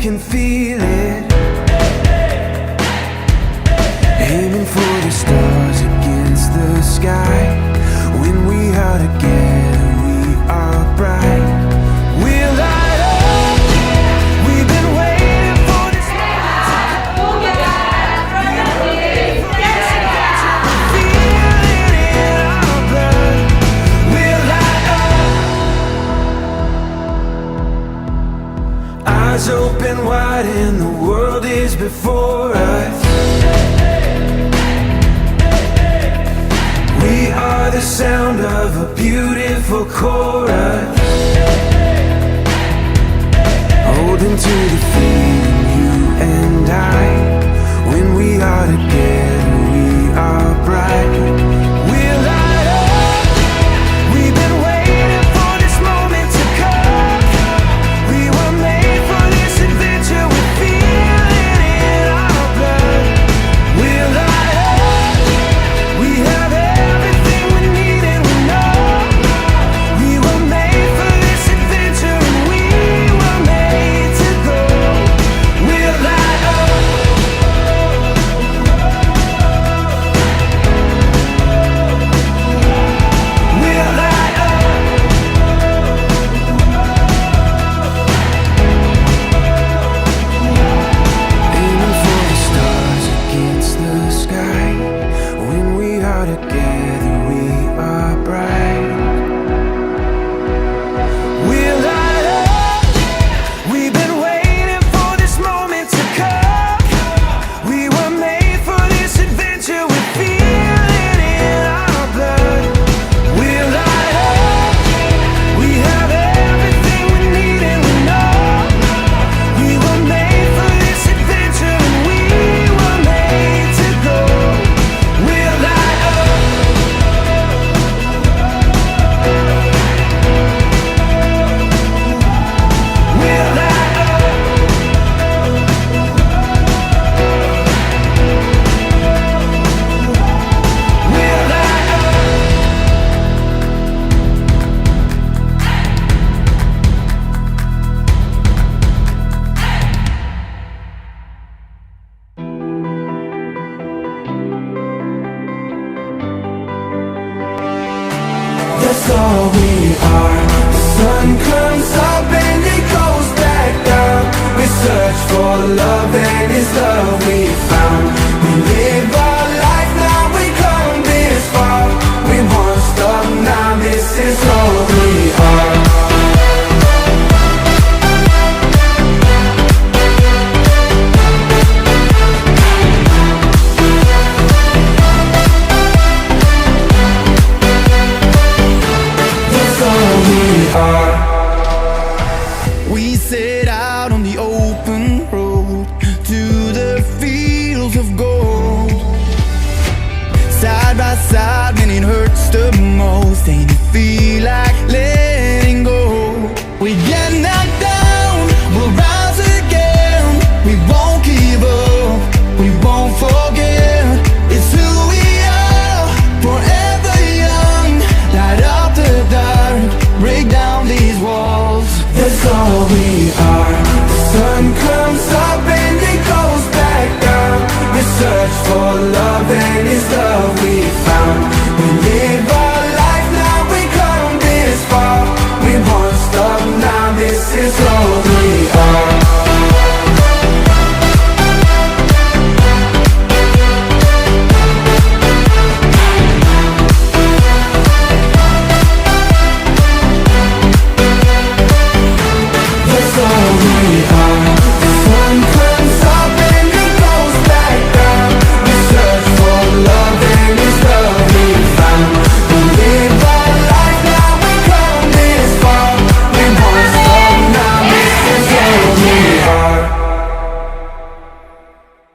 can feel it. Aiming for the stars against the sky. When we are together, we are bright. We'll light up. We've been waiting for this moment. Feel it in our blood. We'll light up. Eyes open wide and the world is before us. We are the sound of a beautiful chorus. Holding to the feeling, you and I. When we are together, we are bright. We'll light up. We've been waiting for this moment to come. We were made for this adventure. We feel it in our blood. We'll light up. We have everything we need and we know we were made for this adventure and we were made to go. We'll light up. We'll light up. Aiming for the stars against the sky. When we are together, we are bright. We'll light up. We've been waiting for this moment to come. We were made for this adventure. We feel it in our blood. We'll light up. We have everything we need and we know we were made for this adventure and we were made to go. We'll light up. We'll light up. We'll light up. That's all we are. The sun comes up and it goes back down. We search for love and it's love we found. We live our life now, we come this far. We won't stop now, this is all we are. That's all we are. We set out on the open road to the fields of gold. Side by side when it hurts the most, and you feel like